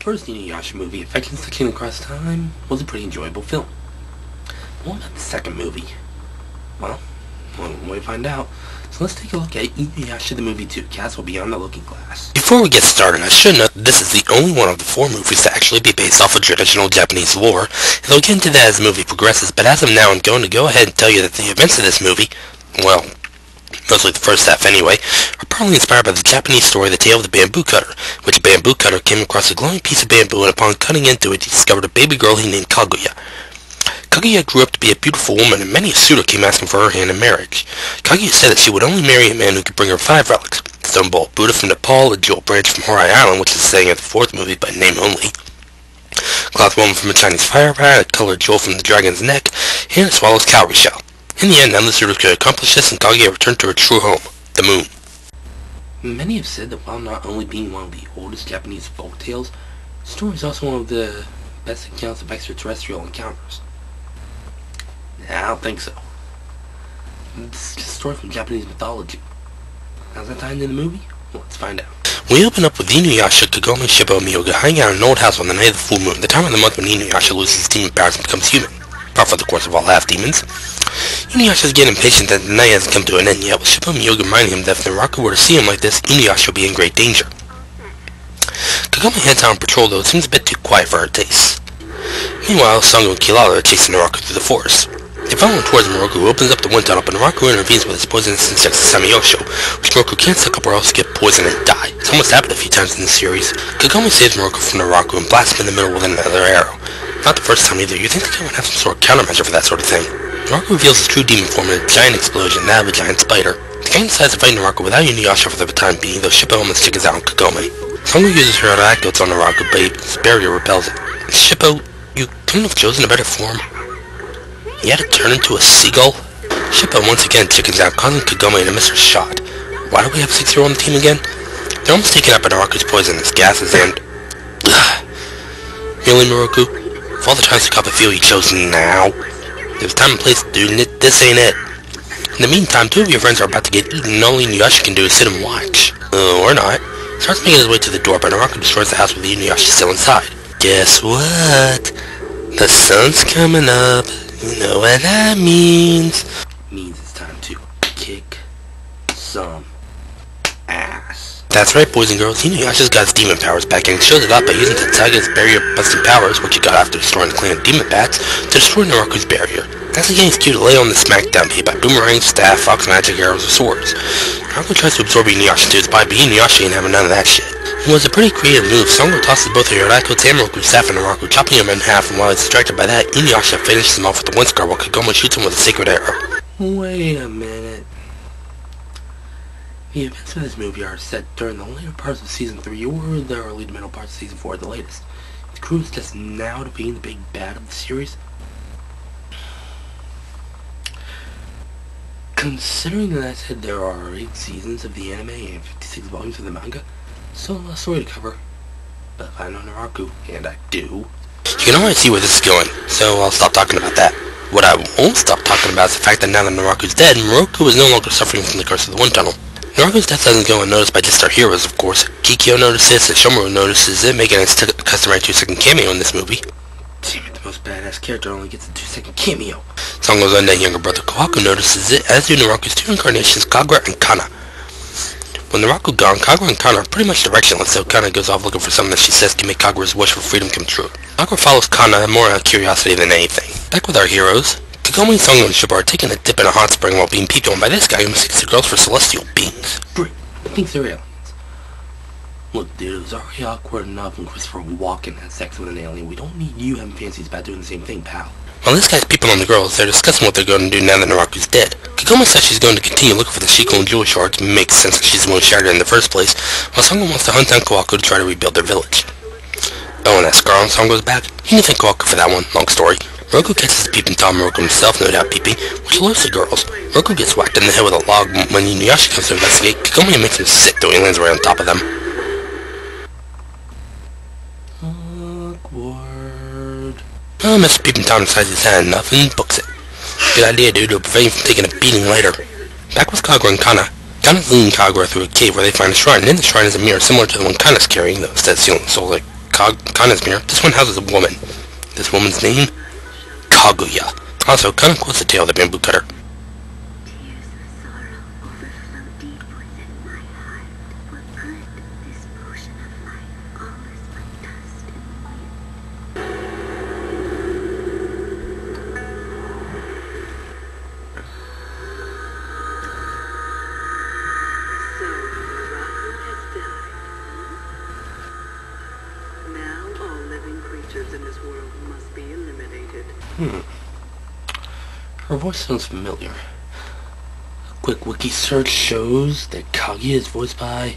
first Inuyasha movie, Affections That Came Across Time, was a pretty enjoyable film. What about the second movie? Well, one way to find out. So let's take a look at Inuyasha the Movie 2, Castle Beyond the Looking Glass. Before we get started, I should note that this is the only one of the 4 movies to actually be based off of traditional Japanese lore, and I'll get into that as the movie progresses, but as of now I'm going to go ahead and tell you that the events of this movie, well, mostly the first half anyway, are partly inspired by the Japanese story The Tale of the Bamboo Cutter, which a bamboo cutter came across a glowing piece of bamboo and upon cutting into it he discovered a baby girl he named Kaguya. Kaguya grew up to be a beautiful woman and many a suitor came asking for her hand in marriage. Kaguya said that she would only marry a man who could bring her 5 relics: a stone ball Buddha from Nepal, a jewel branch from Horai Island, which is saying in the 4th movie by name only, a cloth woman from a Chinese fire rat, a colored jewel from the dragon's neck, and a swallow's cowrie shell. In the end, none of the suitors could accomplish this, and Kaguya returned to her true home, the moon. Many have said that while not only being one of the oldest Japanese folk tales, the story is also one of the best accounts of extraterrestrial encounters. I don't think so. This is just a story from Japanese mythology. How's that tied into the movie? Well, let's find out. We open up with Inuyasha, Kagome, Shippo, and Miyoga hanging out in an old house on the night of the full moon, the time of the month when Inuyasha loses his demon powers and becomes human. Par for the course of all half-demons. Inuyasha is getting impatient that the night hasn't come to an end yet, with Shippo and Miyoga reminding him that if Naraku were to see him like this, Inuyasha will be in great danger. Kagome heads out on patrol, though it seems a bit too quiet for her tastes. Meanwhile, Sango and Kilala are chasing Naraku through the forest. They follow him towards Naraku, who opens up the wind tunnel, but Naraku intervenes with his poisonous insect Samiyosho, which Naraku can't suck up or else get poisoned and die. It's almost happened a few times in the series. Kagome saves Naraku from Naraku and blasts him in the middle with another arrow. Not the first time either. You'd think the guy would have some sort of countermeasure for that sort of thing. Naraku reveals his true demon form in a giant explosion, that of a giant spider. The gang decides to fight Naraku without Inuyasha for the time being, though Shippo almost chickens out on Kagome. Sango uses her anecdotes on Naraku, but his barrier repels it. Shippo, you couldn't have chosen a better form. He had to turn into a seagull? Shippo once again chickens out, causing Kagome to miss her shot. Why do we have 6-year-old on the team again? They're almost taken out by Naraku's poisonous gases and... Really, Naraku? Of all the times to cop a feel you chose now. There's time and place, dude, and this ain't it. In the meantime, 2 of your friends are about to get eaten, and all Inuyasha can do is sit and watch. Or not. Starts making his way to the door, but Naraku destroys the house with Inuyasha still inside. Guess what? The sun's coming up. You know what that means. Means it's time to kick some ass. That's right, boys and girls. Inuyasha's got his demon powers back and shows it off by using Tatsuga's barrier-busting powers, which he got after destroying the clan of demon bats, to destroy Naraku's barrier. That's again his cue to lay on the smackdown hit by boomerang, staff, fox magic, arrows, or swords. Naraku tries to absorb Inuyasha into his body, but Inuyasha ain't having none of that shit. It was a pretty creative move. Sango tosses both of Yoraico and Naraku's staff at Naraku, chopping him in half, and while he's distracted by that, Inuyasha finishes him off with the wind scar while Kagome shoots him with a sacred arrow. Wait a minute. The events of this movie are set during the later parts of Season 3 or the early to middle parts of Season 4 at the latest. The crew is just now defeating the big bad of the series. Considering that I said there are 8 seasons of the anime and 56 volumes of the manga, so a story to cover. But if I know Naraku, and I do, you can already see where this is going, so I'll stop talking about that. What I won't stop talking about is the fact that now that Naraku's dead, Naraku is no longer suffering from the curse of the wind tunnel. Naraku's death doesn't go unnoticed by just our heroes, of course. Kikyo notices it, Shomaru notices it, making its customary 2-second cameo in this movie. Damn it, the most badass character only gets a 2-second cameo. Sango's undead younger brother Kawaku notices it, as do Naraku's 2 incarnations, Kagura and Kana. When Naraku gone, Kagura and Kana are pretty much directionless, so Kana goes off looking for something that she says can make Kagura's wish for freedom come true. Kagura follows Kana more out of curiosity than anything. Back with our heroes, Kagome, Sango, and Shippo are taking a dip in a hot spring while being peeped on by this guy who mistakes the girls for celestial beings. Great, thinks they're aliens. Look, dude, it was already awkward enough when Christopher Walken had sex with an alien. We don't need you having fancies about doing the same thing, pal. While this guy's peeping on the girls, they're discussing what they're going to do now that Naraku's dead. Kagome says she's going to continue looking for the Shiko and jewel shards, makes sense that she's the one who shattered in the first place, while Sango wants to hunt down Kawaku to try to rebuild their village. Oh, and that scar on Sango's back? He didn't thank Kawaku for that one, long story. Roku catches the peeping Tom Roku himself, no doubt peeping, which alerts the girls. Roku gets whacked in the head with a log when Inuyasha comes to investigate. Kagome makes him sick, though he lands right on top of them. Awkward. Oh, Mr. Peeping Tom decides he's had enough and books it. Good idea, dude, to prevent you from taking a beating later. Back with Kagura and Kana. Kana's leading Kagura through a cave where they find a shrine, and in the shrine is a mirror similar to the one Kana's carrying, though instead of sealing the soul like Kana's mirror, this one houses a woman. This woman's name? Kaguya. Also, Kana quotes the tale of the bamboo cutter. Her voice sounds familiar. A quick wiki search shows that Kaguya is voiced by...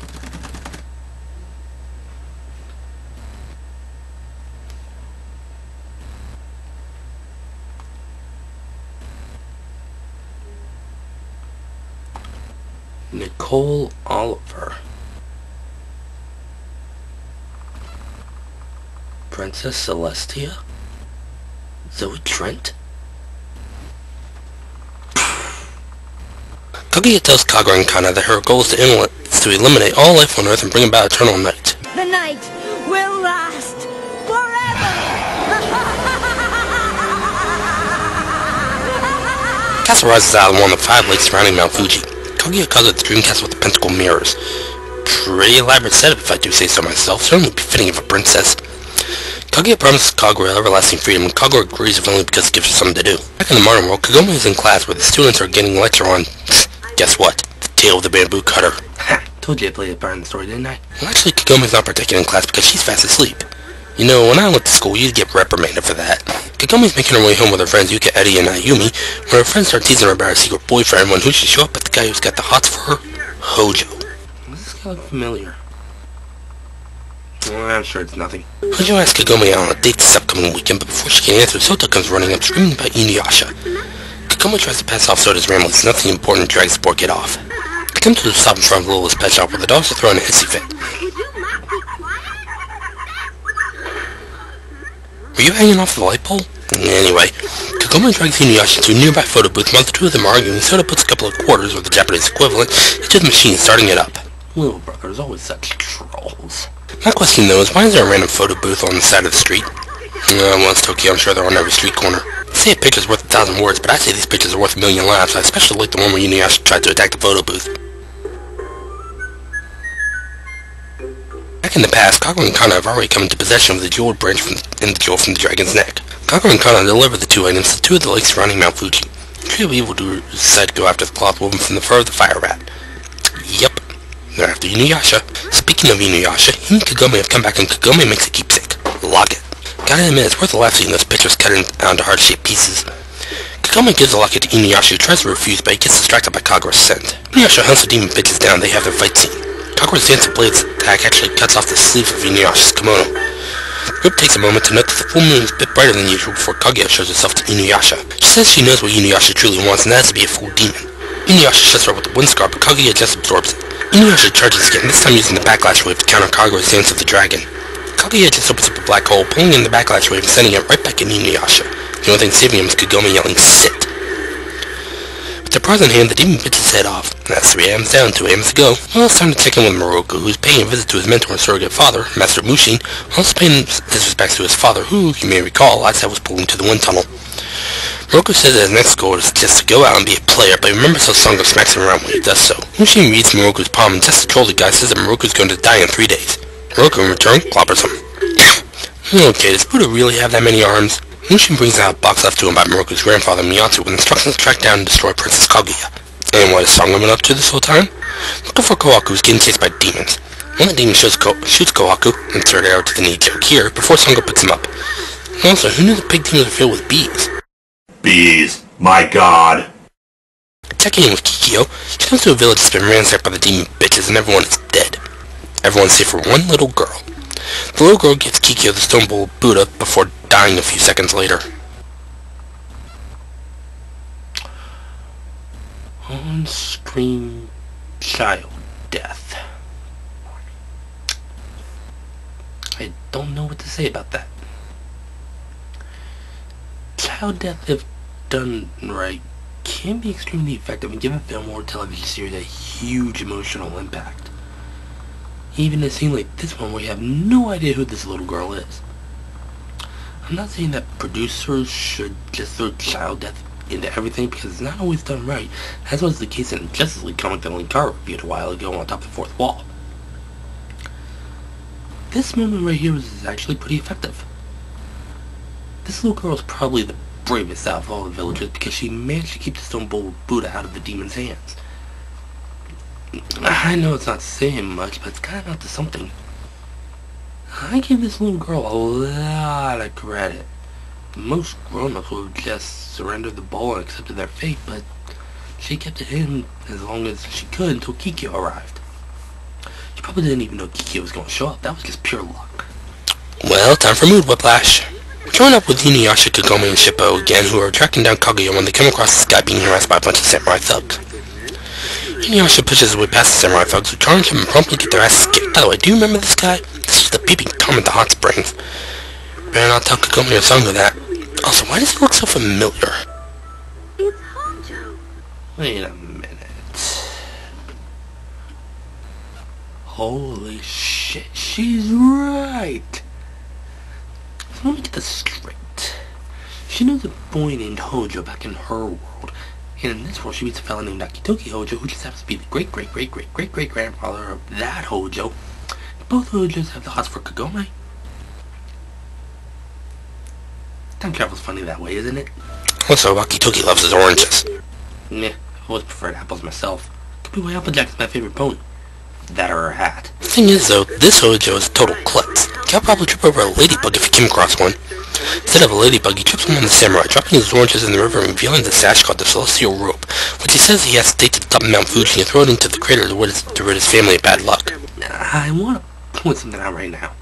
Nicole Oliver. Princess Celestia? Zoe Trent? Kaguya tells Kagura and Kana that her goal is to eliminate all life on Earth and bring about eternal night. The night will last forever! The castle rises out of one of the 5 lakes surrounding Mount Fuji. Kaguya calls it the dream castle with the pentacle mirrors. Pretty elaborate setup if I do say so myself, certainly befitting of a princess. Kaguya promises Kagura everlasting freedom, and Kagura agrees if only because it gives her something to do. Back in the modern world, Kagome is in class where the students are getting a lecture on, guess what? The tale of the bamboo cutter. Ha! Told you I played a part in the story, didn't I? Well, actually, Kagome's not partaking in class because she's fast asleep. You know, when I went to school, you'd get reprimanded for that. Kagome's making her way home with her friends Yuka, Eddie, and Ayumi, when her friends start teasing her about her secret boyfriend when who should show up but the guy who's got the hots for her? Hojo. Does this guy look familiar? Well, I'm sure it's nothing. Hojo asks Kagome out on a date this upcoming weekend, but before she can answer, Sota comes running up screaming about Inuyasha. Kagome tries to pass off Sota's ramblings, nothing important, drags the poor kid off. They come to a stop in front of Lola's pet shop where the dogs are throwing a hissy fit. Were you hanging off the light pole? Anyway, Kagome drags Inuyasha to a nearby photo booth while the two of them are arguing. Sota puts a couple of quarters, or the Japanese equivalent, into the machine, starting it up. Little brother's always such trolls. My question though is, why is there a random photo booth on the side of the street? Well, it's Tokyo, I'm sure they're on every street corner. They say a picture's worth 1,000 words, but I say these pictures are worth 1,000,000 laughs. I especially like the one where Inuyasha tried to attack the photo booth. Back in the past, Kagura and Kana have already come into possession of the jeweled branch and the jewel from the dragon's neck. Kagura and Kana deliver the 2 items to 2 of the lakes surrounding Mount Fuji. The trio of evildoers decide to go after the cloth woven from the fur of the fire rat. Yep. They're after Inuyasha. Speaking of Inuyasha, he and Kagome have come back and Kagome makes a keepsake. Locket. Gotta admit, it's worth a laugh seeing those pictures cut down to heart-shaped pieces. Kagome gives the locket to Inuyasha, who tries to refuse, but he gets distracted by Kagura's scent. Inuyasha hunts the demon bitches down, they have their fight scene. Kagura's dancing blades attack actually cuts off the sleeve of Inuyasha's kimono. The group takes a moment to note that the full moon is a bit brighter than usual before Kaguya shows herself to Inuyasha. She says she knows what Inuyasha truly wants, and that is to be a full demon. Inuyasha shuts her up with the wind scar, but Kaguya just absorbs it. Inuyasha charges again, this time using the backlash wave to counter Kagura's dance of the dragon. Kaguya just opens up a black hole, pulling in the backlash wave and sending it right back at Inuyasha. The only thing saving him is Kagome yelling, "Sit!" With their paws in hand, the demon bits his head off. And that's 3 items down, 2 items to go. Well, it's time to check in with Naraku, who's paying a visit to his mentor and surrogate father, Master Mushin, also paying his respects to his father, who, you may recall, I said was pulled into the wind tunnel. Naraku says that his next goal is just to go out and be a player, but he remembers how Sango smacks him around when he does so. Mushin reads Naraku's palm and just to troll the guy says that Naraku's going to die in 3 days. Naraku in return clobbers him. Okay, does Buddha really have that many arms? Mushin brings out a box left to him by Moroku's grandfather Miyatsu with instructions to track down and destroy Princess Kaguya. And what has Sango been up to this whole time? Looking for Kohaku, who's getting chased by demons. One of the demons shoots Kohaku, insert arrow to the knee joke here, before Sango picks him up. Also, who knew the pig demons were filled with bees? Bees, my god. Checking in with Kikyo, she comes to a village that's been ransacked by the demon bitches and everyone is dead. Everyone save for one little girl. The little girl gives Kikyo the stone bowl of Buddha before dying a few seconds later. On-screen child death. I don't know what to say about that. Child death, if done right, can be extremely effective and give a film or television series a huge emotional impact. Even in a scene like this one where you have no idea who this little girl is. I'm not saying that producers should just throw child death into everything because it's not always done right, as was the case in Justice League comic that Linkara reviewed a while ago on Top of the Fourth Wall. This moment right here is actually pretty effective. This little girl is probably the bravest out of all the villagers because she managed to keep the stone bowl of Buddha out of the demon's hands. I know it's not saying much, but it's kind of up to something. I give this little girl a lot of credit. Most grown-ups would just surrender the bowl and accepted their fate, but she kept it hidden as long as she could until Kikyo arrived. She probably didn't even know Kikyo was going to show up. That was just pure luck. Well, time for Mood Whiplash. We're joined up with Inuyasha, Kagome, and Shippo again, who are tracking down Kaguya when they come across this guy being harassed by a bunch of samurai thugs. Inuyasha pushes his way past the samurai thugs who charge him and promptly get their asses kicked. By the way, do you remember this guy? This was the peeping Tom at the hot springs. Better not tell Kagome or Sango that. Also, why does he look so familiar? It's Honjo. Wait a minute. Holy shit, she's right! So let me get this straight. She knows a boy named Hojo back in her world. And in this world, she meets a fellow named Nakitoki Hojo, who just happens to be the great-great-great-great-great-great-grandfather of that Hojo. Both Hojos have the hots for Kagome. Time travel's funny that way, isn't it? Also, Nakitoki loves his oranges. Meh, I've always preferred apples myself. Could be why Applejack's my favorite pony. That or her hat. The thing is, though, this Hojo is a total klutz. He'll probably trip over a ladybug if he came across one. Instead of a ladybug, he trips one on the samurai, dropping his oranges in the river and revealing the sash called the Celestial Rope, which he says he has to take to the top of Mount Fuji and throw it into the crater to rid his family of bad luck. I want to point something out right now.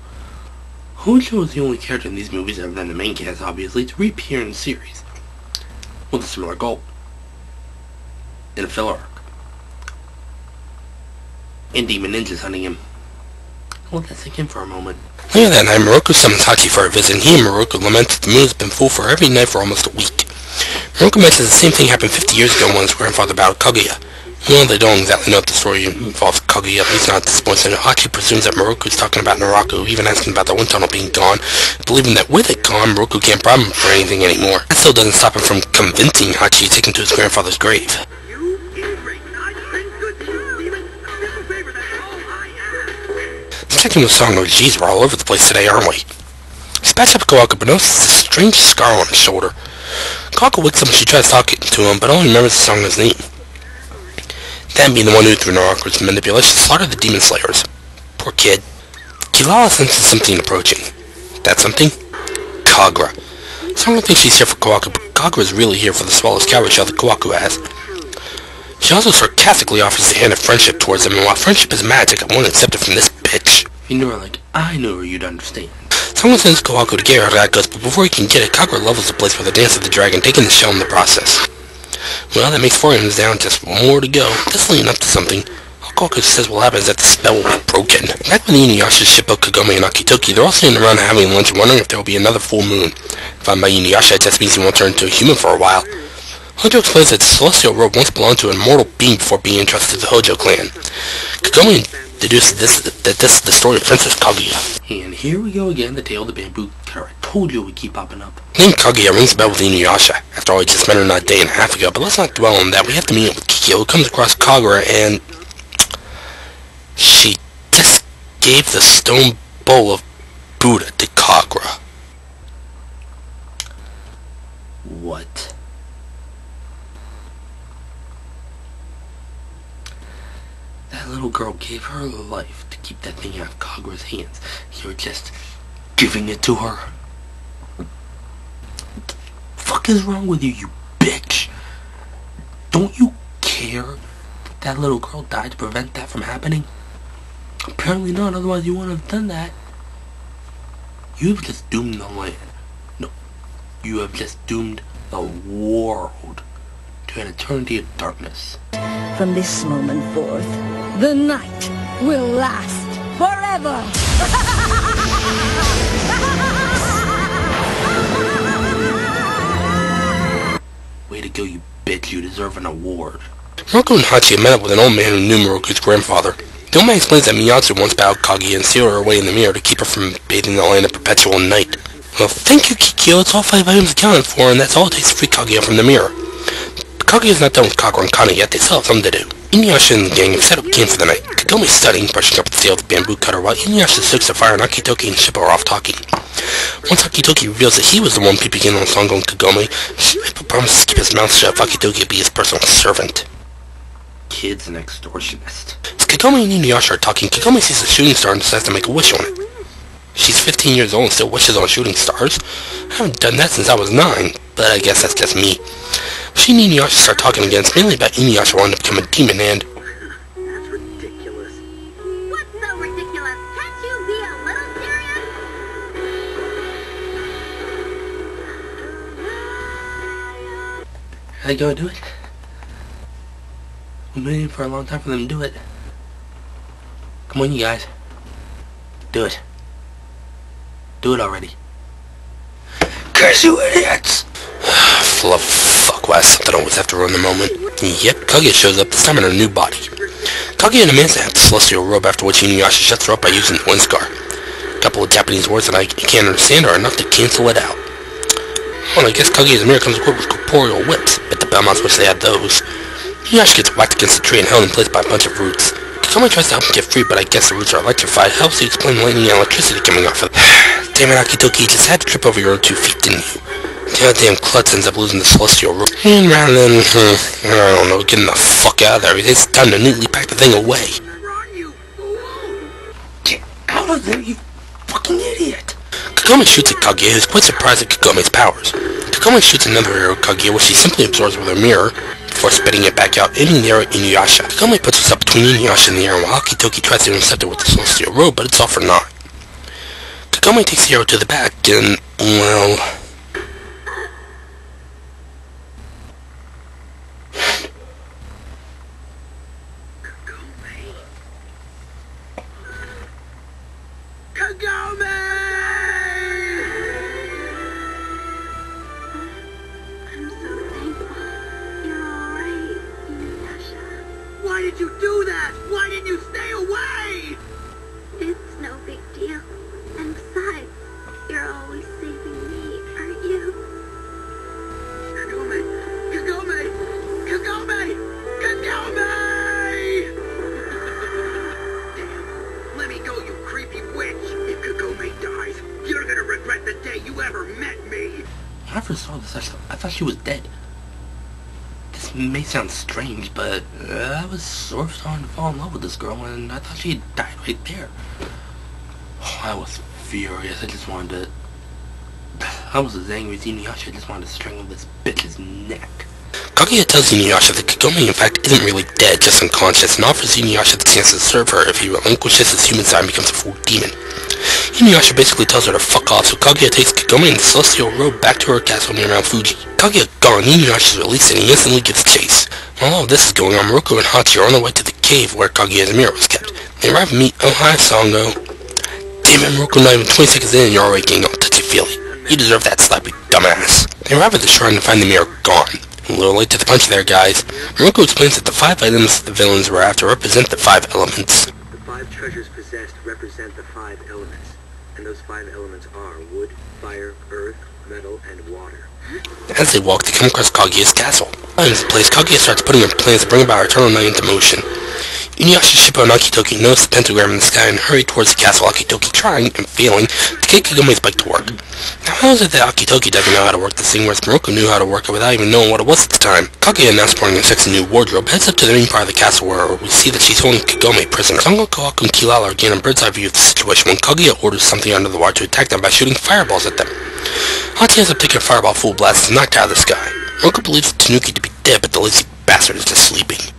Hojo is the only character in these movies, other than the main cast, obviously, to reappear in the series, with a similar goal, in a filler arc, and demon ninjas hunting him. I'll let that sink in for a moment. Later that night, Moroku summons Hachi for a visit, and he and Moroku lament that the moon has been full for every night for almost a week. Moroku mentions the same thing happened 50 years ago when his grandfather battled Kaguya. Well, they don't exactly know if the story involves Kaguya, at least not at this point, so Hachi presumes that Moroku is talking about Naraku, even asking about the wind tunnel being gone, believing that with it gone, Moroku can't bribe him for anything anymore. That still doesn't stop him from convincing Hachi to take him to his grandfather's grave. Checking with Sango, geez, we're all over the place today, aren't we? Dispatch up Kawaku, but notices a strange scar on his shoulder. Kawaku wakes up and she tries talking to him, but only remembers Sango's name. That being the one who through Naraku's manipulation slaughtered the demon slayers. Poor kid. Kilala senses something approaching. That something? Kagura. Sango thinks she's here for Kawaku, but Kagura is really here for the smallest coward shell that Kawaku has. She also sarcastically offers the hand of friendship towards him, and while friendship is magic, I won't accept it from this bitch. If you knew her like I knew her, you'd understand. Someone sends Kawaku to get her that goes, but before he can get it, Kagura levels the place with a dance of the dragon, taking the shell in the process. Well, that makes 4 items down, just more to go. That's leading up to something. All Kawaku says will happen is that the spell will be broken. Back with Inuyasha, Shippo, Kagome, and Nakitoki, they're all sitting around having lunch and wondering if there will be another full moon. Found by Inuyasha, it just means he won't turn into a human for a while. Hojo explains that the Celestial Robe once belonged to an immortal being before being entrusted to the Hojo clan. Kagome deduces that this is the story of Princess Kaguya. And here we go again, the tale of the bamboo carrot. Told you it would keep popping up. Named Kaguya rings a bell with Inuyasha. After all, he just met her not a day and a half ago, but let's not dwell on that. We have to meet up with Kikyo, who comes across Kagura, and she just gave the stone bowl of Buddha to Kagura. What? That little girl gave her life to keep that thing out of Kagura's hands. You're just giving it to her? What the fuck is wrong with you, you bitch? Don't you care that little girl died to prevent that from happening? Apparently not, otherwise you wouldn't have done that. You've just doomed the land. No, you have just doomed the world to an eternity of darkness. From this moment forth, the night will last forever! Way to go, you bitch. You deserve an award. Moroku and Hachi met up with an old man who knew Moroku's grandfather. Kagome explains that Miyatsu once bowed Kaguya and sealed her away in the mirror to keep her from bathing the land of perpetual night. Well, thank you, Kikyo. It's all 5 items accounted for, and that's all it takes to free Kaguya from the mirror. But Kaguya's not done with Kagura and Kana yet. They still have something to do. Inuyasha and the gang have set up camp for the night. Kagome's studying, brushing up with the tail of the bamboo cutter, while Inuyasha stokes the fire and Nakitoki and Shippo are off talking. Once Nakitoki reveals that he was the one peeping in on Sango and Kagome, Shippo promises to keep his mouth shut if Nakitoki will be his personal servant. Kid's an extortionist. As Kagome and Inuyasha are talking, Kagome sees a shooting star and decides to make a wish on it. She's 15 years old and still wishes on shooting stars. I haven't done that since I was 9, but I guess that's just me. She and Inuyasha start talking again. It's mainly about Inuyasha wanting to become a demon and... That's ridiculous. What's so ridiculous? Can't you be a little serious? Are they gonna do it? We've been waiting for a long time for them to do it. Come on, you guys. Do it. Do it already. Curse you idiots! Full of fuck, why something always have to ruin the moment. Yep, Kaguya shows up, this time in her new body. Kaguya demands to have the celestial robe, after which Inuyasha shuts her up by using the wind scar. A couple of Japanese words that I can't understand are enough to cancel it out. Well, I guess Kaguya's mirror comes equipped with corporeal whips, but the Belmonts wish they had those. Inuyasha gets whacked against the tree and held in place by a bunch of roots. Kagome tries to help him get free, but I guess the roots are electrified. Helps you explain lightning and electricity coming off of it. Damn it, Nakitoki, you just had to trip over your own 2 feet, didn't you? Goddamn klutz ends up losing the celestial robe. And rather than, I don't know, getting the fuck out of there, it's time to neatly pack the thing away. Get out of there, you fucking idiot! Kagome shoots at Kaguya, who's quite surprised at Kagome's powers. Kagome shoots another arrow at Kaguya, which she simply absorbs with her mirror, before spitting it back out, aiming the arrow at Inuyasha. Kagome puts herself between Inuyasha and the arrow, while Nakitoki tries to intercept it with the celestial robe, but it's all for naught. Kagome takes the arrow to the back, and, well... Kagome! I'm so thankful. You're alright, Inuyasha. Why did you do that? Why didn't you stay away? It's no big deal. And besides, you're always saving me, aren't you? Kagome! Kagome! Kagome! Kagome! Let me go, you creepy witch! If Kagome dies, you're gonna regret the day you ever met me! When I first saw this, I thought she was dead. This may sound strange, but I was sort of starting to fall in love with this girl, and I thought she had died right there. Oh, I was furious. I just wanted to... I was as angry as Inuyasha. I just wanted to strangle this bitch's neck. Kaguya tells Inuyasha that Kagome in fact isn't really dead, just unconscious, and offers Inuyasha the chance to serve her if he relinquishes his human side and becomes a full demon. Inuyasha basically tells her to fuck off, so Kaguya takes Kagome and the celestial robe back to her castle near Mount Fuji. Kaguya gone, Inuyasha is released and he instantly gives chase. While all of this is going on, Naraku and Hachi are on their way to the cave where Kaguya's mirror was kept. They arrive and meet Ohai Sango. Damn it, Naraku, not even 20 seconds in and you're already getting all touchy-feely. You deserve that slap, you dumbass. They arrive at the shrine and find the mirror gone. A little late to the punch there, guys. Naraku explains that the 5 items the villains were after represent the 5 elements. The 5 treasures possessed represent the 5 elements, and those 5 elements are wood, fire, earth, metal, and water. As they walk, they come across Kaguya's castle. In this place, Kaguya starts putting her plans to bring about her eternal night into motion. Inuyasha, Shippo, and Nakitoki notice the pentagram in the sky and hurry towards the castle, Nakitoki trying, and failing, to get Kagome's bike to work. Now how is it that Nakitoki doesn't know how to work this thing, whereas Naraku knew how to work it without even knowing what it was at the time? Kaguya, now sporting a sexy new wardrobe, heads up to the main part of the castle where we see that she's holding Kagome prisoner. Sango, Kawaku, and Kilala are getting a bird's eye view of the situation when Kaguya orders something under the water to attack them by shooting fireballs at them. Hachi ends up taking a fireball full blast and is knocked out of the sky. Naraku believes Tanuki to be dead, but the lazy bastard is just sleeping.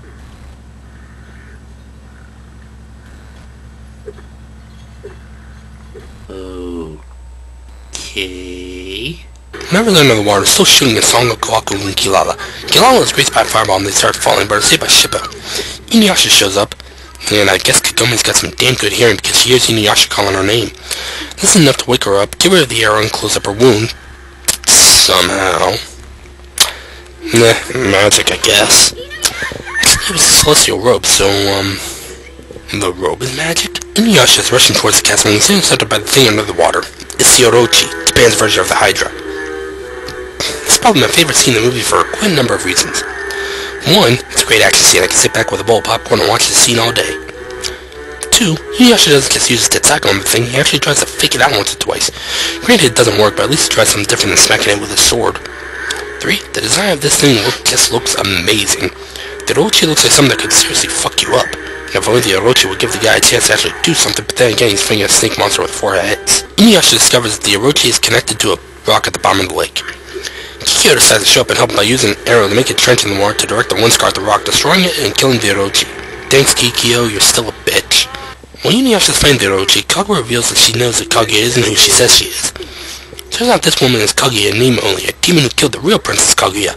Okay. Whenever they're under the water, still shooting at Sango, Kawaku, and Kilala. Kilala is grazed by a fireball and they start falling, but are saved by Shippo. Inuyasha shows up, and I guess Kagome's got some damn good hearing because she hears Inuyasha calling her name. This is enough to wake her up, get rid of the arrow, and close up her wound. Somehow. Magic, I guess. Actually, it was a celestial robe, so, The robe is magic? Inuyasha is rushing towards the castle when he's intercepted by the thing under the water. It's the Orochi, Japan's version of the Hydra. It's probably my favorite scene in the movie for quite a number of reasons. One, it's a great action scene. I can sit back with a bowl of popcorn and watch the scene all day. Two, Inuyasha doesn't just use his tentacle on the thing, he actually tries to fake it out once or twice. Granted, it doesn't work, but at least he tries something different than smacking it with a sword. 3, the design of this thing just looks amazing. The Orochi looks like something that could seriously fuck you up. And if only the Orochi would give the guy a chance to actually do something, but then again he's fighting a snake monster with 4 heads. Inuyasha discovers that the Orochi is connected to a rock at the bottom of the lake. Kaguya decides to show up and help him by using an arrow to make a trench in the water to direct the one scar at the rock, destroying it and killing the Orochi. Thanks, Kikyo, you're still a bitch. When Inuyasha's fighting the Orochi, Kaguya reveals that she knows that Kaguya isn't who she says she is. Turns out this woman is Kaguya in name only, a demon who killed the real Princess Kaguya.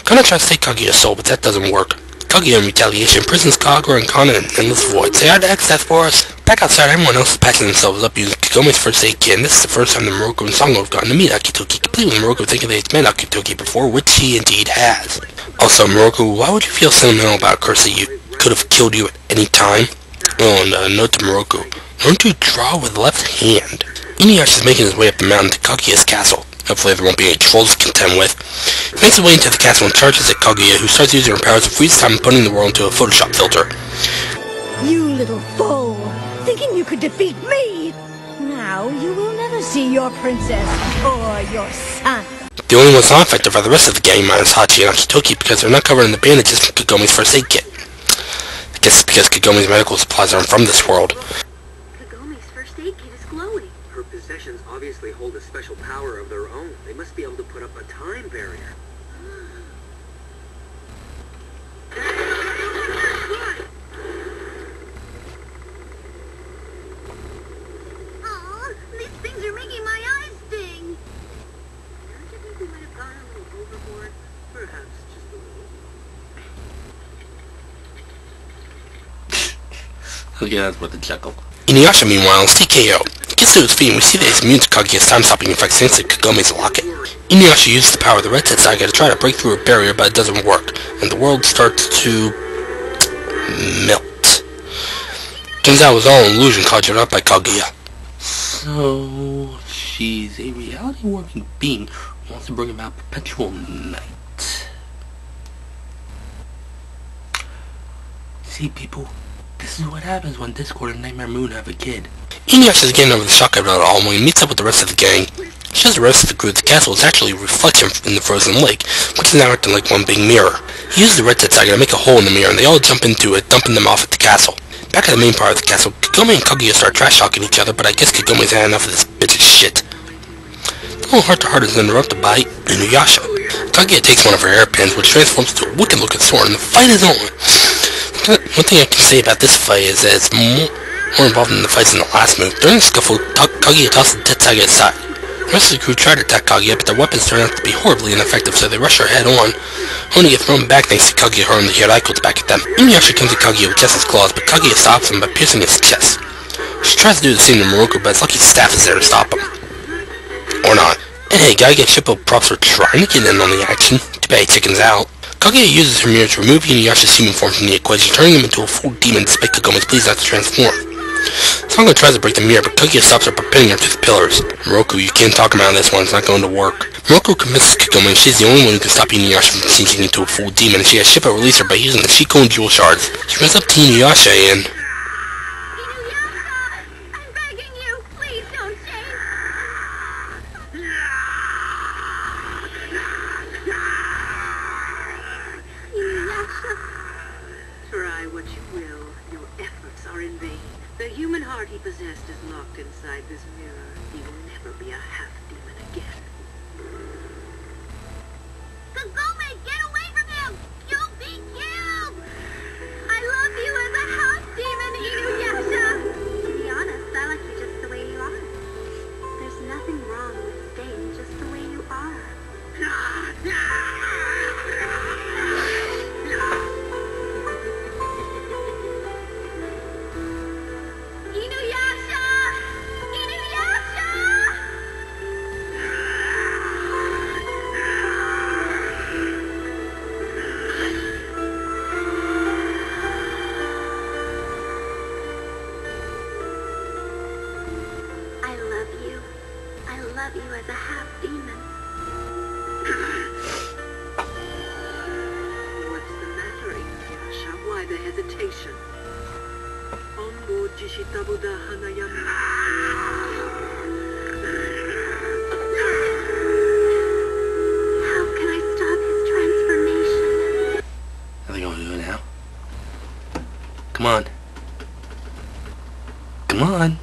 Kana tries to take Kaguya's soul, but that doesn't work. Kaguya, in retaliation, imprisons Kaguya and Kana in an endless void. Say hi to X, that's for us. Back outside, everyone else is patching themselves up using Kagome's first aid kit, and this is the first time the Naraku and Sango have gotten to meet Nakitoki, complete with Naraku thinking that he's met Nakitoki before, which he indeed has. Also, Naraku, why would you feel sentimental about a curse that you could have killed you at any time? Oh, and a note to Naraku. Learn to draw with the left hand. Inuyasha is making his way up the mountain to Kaguya's castle. Hopefully there won't be any trolls to contend with. He makes his way into the castle and charges at Kaguya, who starts using her powers to freeze time and putting the world into a Photoshop filter. You little fool! Thinking you could defeat me! Now you will never see your princess or your son. The only ones not affected are the rest of the gang minus Hachi and Nakitoki because they're not covered in the bandages from Kagome's first aid kit. I guess it's because Kagome's medical supplies aren't from this world. Kagome's first aid kit is glowing. Her possessions obviously hold a special power of their own. They must be able to put up a time barrier. Aw, these things are making my eyes sting. Don't you think we might have gone a little overboard? Perhaps just a little. Okay, that's worth a chuckle. Inuyasha, meanwhile, is TKO. He gets to his feet and we see that he's immune to Kaguya's time-stopping effects thanks to Kagome's locket. Inuyasha uses the power of the Red Tet Saga to try to break through a barrier, but it doesn't work, and the world starts to melt. Turns out it was all an illusion conjured up by Kaguya. So, she's a reality-warping being who wants to bring about perpetual night. See, people? This is what happens when Discord and Nightmare Moon have a kid. Inuyasha is getting over the shock of it all when he meets up with the rest of the gang. He shows the rest of the crew that the castle is actually a reflection in the frozen lake, which is now acting like one big mirror. He uses the Red Tet Saga to make a hole in the mirror, and they all jump into it, dumping them off at the castle. Back at the main part of the castle, Kagome and Kaguya start trash-talking each other, but I guess Kagome's had enough of this bitch's shit. The whole heart-to-heart is interrupted by Inuyasha. Kaguya takes one of her hairpins, which transforms into a wicked-looking sword, and the fight is on. One thing I can say about this fight is that it's more involved in the fights than the last move. During the scuffle, Kaguya tosses the Tet Saga aside. The rest of the crew try to attack Kaguya, but their weapons turn out to be horribly ineffective, so they rush her head-on, only to get thrown back thanks to Kaguya hurling the Hiraikos back at them. Inuyasha comes at Kaguya with just his claws, but Kaguya stops him by piercing his chest. She tries to do the same to Naraku, but it's lucky staff is there to stop him. Or not. And hey, gotta get Shippo props for trying to get in on the action. Too bad he chickens out. Kaguya uses her mirror to remove Inuyasha's human form from the equation, turning him into a full demon despite Kagome's pleas not to transform. Sango tries to break the mirror, but Kaguya stops her by pinning her to the pillars. Naraku, you can't talk about this one, it's not going to work. Naraku convinces Kagome she's the only one who can stop Inuyasha from changing into a full demon, and she has Shippo release her by using the Shiko and Jewel Shards. She runs up to Inuyasha and... Inuyasha! I'm begging you, please don't change. Inuyasha. Try what you will, your efforts are in vain. The human heart he possessed is locked inside this mirror. He will never be a half-demon again. Kagome, get away from him! You'll be killed! I love you as a half-demon, Inuyasha! To be honest, I like you just the way you are. There's nothing wrong with staying just the way you are. Inuyasha! Inuyasha! love you as a half-demon. What's the matter, Inuyasha? Why the hesitation? Onbo jishitabuda hanayama. How can I stop his transformation? I think I'll do it now. Come on. Come on.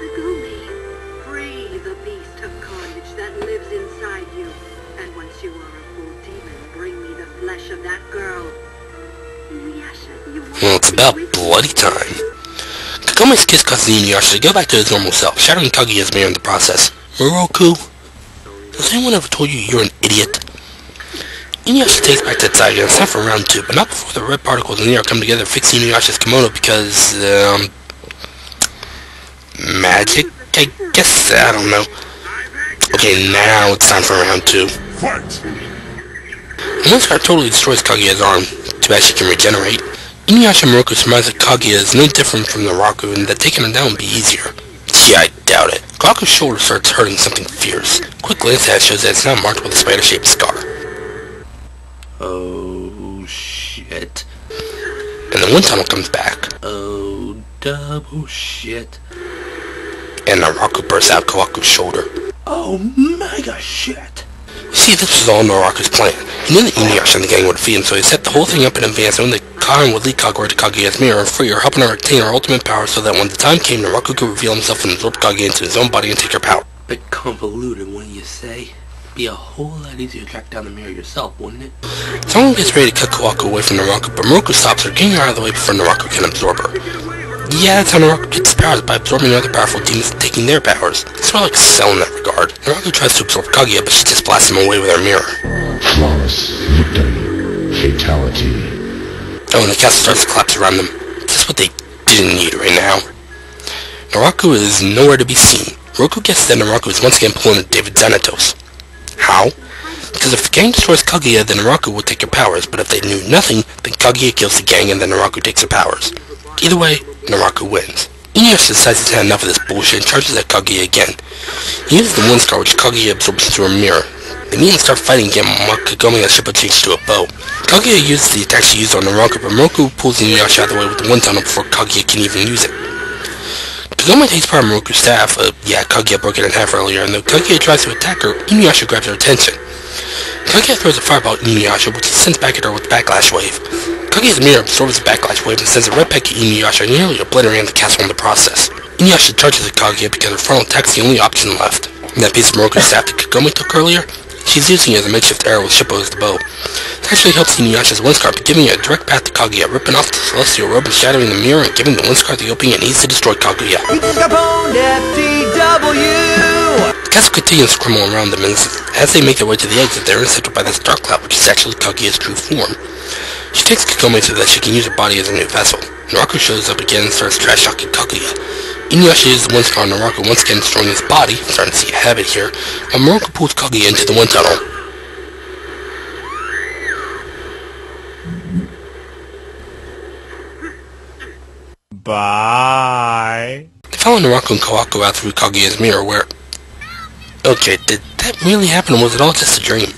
Kagome, free the beast of carnage that lives inside you. And once you are a full demon, bring me the flesh of that girl. Inuyasha, you Well, it's about bloody time. Kagome's kiss causes Inuyasha to go back to his normal self, shattering Kaguya's mirror in the process. Naraku, has anyone ever told you you're an idiot? Inuyasha takes back to its side again. It's time for round 2, but not before the red particles in the air come together to fix Inuyasha's kimono because, magic, I guess? I don't know. Okay, now it's time for round 2. Fight! The one scar totally destroys Kaguya's arm. Too bad she can regenerate. Inuyasha and Naraku surmise that Kaguya is no different from Naraku and that taking him down would be easier. Yeah, I doubt it. Kaguya's shoulder starts hurting something fierce. Quick glance at it shows that it's now marked with a spider-shaped scar. Oh, shit. And the wind tunnel comes back. Oh, double shit. And Naraku bursts out Kawaku's shoulder. Oh, mega shit. You see, this was all Naraku's plan. He knew that Inuyasha and the gang would defeat him, so he set the whole thing up in advance, knowing that Karin would lead Kaguya to Kaguya's mirror and free her, helping her retain her ultimate power so that when the time came, Naraku could reveal himself and absorb Kaguya into his own body and take her power. Bit convoluted, wouldn't you say? Be a whole lot easier to track down the mirror yourself, wouldn't it? Someone gets ready to cut Kawaku away from Naraku, but Naraku stops her, getting her out of the way before Naraku can absorb her. Yeah, that's how Naraku gets his powers, by absorbing other powerful demons and taking their powers. It's sort of like Cell in that regard. Naraku tries to absorb Kaguya, but she just blasts him away with her mirror. Flawless victory. Fatality. Oh, and the castle starts to collapse around them. Just what they didn't need right now. Naraku is nowhere to be seen. Roku guesses that Naraku is once again pulling a David Xanatos. How? Because if the gang destroys Kaguya, then Naraku will take her powers, but if they knew nothing, then Kaguya kills the gang and then Naraku takes her powers. Either way, Naraku wins. Inuyasha decides he's had enough of this bullshit and charges at Kaguya again. He uses the wind scar which Kaguya absorbs into her mirror. They meet and start fighting again while Kagome has Shippo changed to a bow. Kaguya uses the attack she used on Naraku, but Naraku pulls Inuyasha out of the way with the wind tunnel before Kaguya can even use it. Kagome takes part of Naraku's staff. Yeah, Kaguya broke it in half earlier, and though Kaguya tries to attack her, Inuyasha grabs her attention. Kaguya throws a fireball at Inuyasha, which he sends back at her with the backlash wave. Kaguya's mirror absorbs the backlash wave and sends a red peck at Inuyasha, nearly obliterating the castle in the process. Inuyasha charges at Kaguya because her frontal attack is the only option left. And that piece of Naraku's staff that Kagome took earlier, she's using it as a makeshift arrow with Shippo as the bow. This actually helps Inuyasha's wind scar by giving it a direct path to Kaguya, ripping off the celestial robe and shattering the mirror and giving the wind scar the opening it needs to destroy Kaguya. The castle continues to crumble around them, and as they make their way to the exit, they're intercepted by this dark cloud, which is actually Kaguya's true form. She takes Kagome so that she can use her body as a new vessel. Naraku shows up again and starts trash-talking Kaguya. Inuyasha uses the wind scar on Naraku, once again destroying his body, starting to see a habit here, while Naraku pulls Kaguya into the wind tunnel. Bye. They follow Naraku and Kawaku out through Kaguya's mirror where... Okay, did that really happen or was it all just a dream?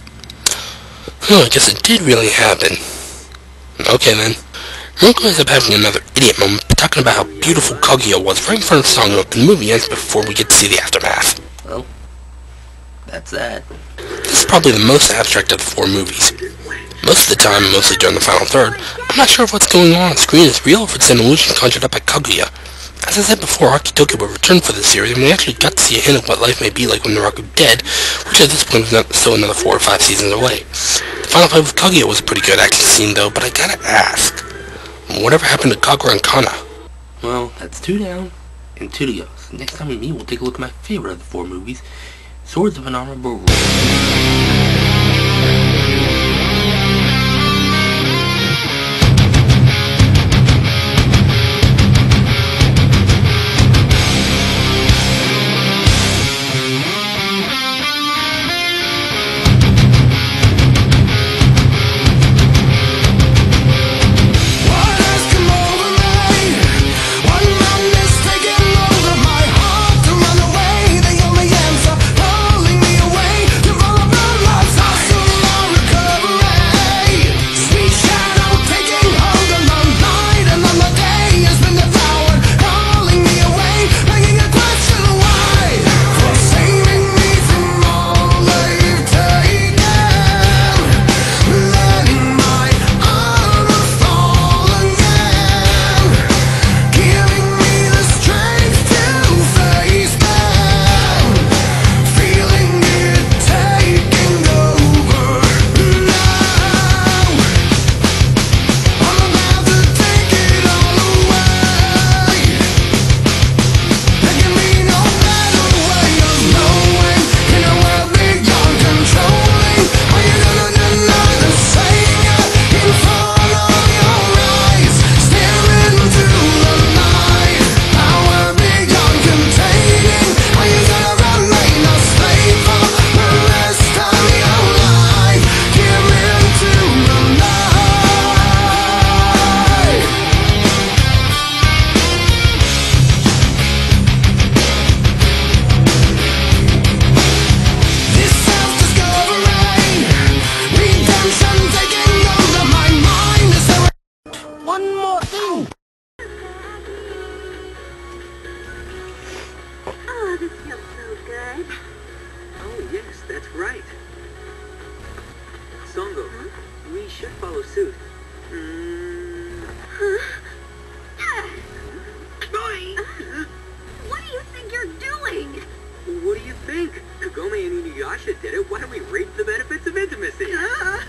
Oh, I guess it did really happen. Okay then. Naraku ends up having another idiot moment, talking about how beautiful Kaguya was right in front of the song, and the movie ends before we get to see the aftermath. Well, that's that. This is probably the most abstract of the 4 movies. Most of the time, mostly during the final third, I'm not sure if what's going on screen is real or if it's an illusion conjured up by Kaguya. As I said before, Nakitoki will return for this series, and we actually got to see a hint of what life may be like when Naraku dead, which at this point is still another 4 or 5 seasons away. The final fight with Kaguya was a pretty good action scene though, but I gotta ask, whatever happened to Kagura and Kana? Well, that's 2 down, and 2 to go. So next time we meet, we'll take a look at my favorite of the 4 movies, Swords of an Honorable Roll. Inuyasha did it, why don't we reap the benefits of intimacy? I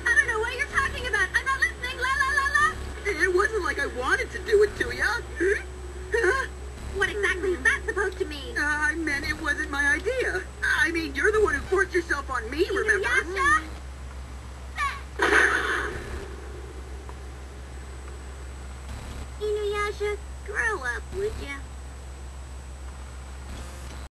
don't know what you're talking about. I'm not listening. La la la la. It wasn't like I wanted to do it to ya. What exactly is that supposed to mean? I meant it wasn't my idea. I mean, you're the one who forced yourself on me, remember? Inuyasha? Inuyasha, grow up, would ya?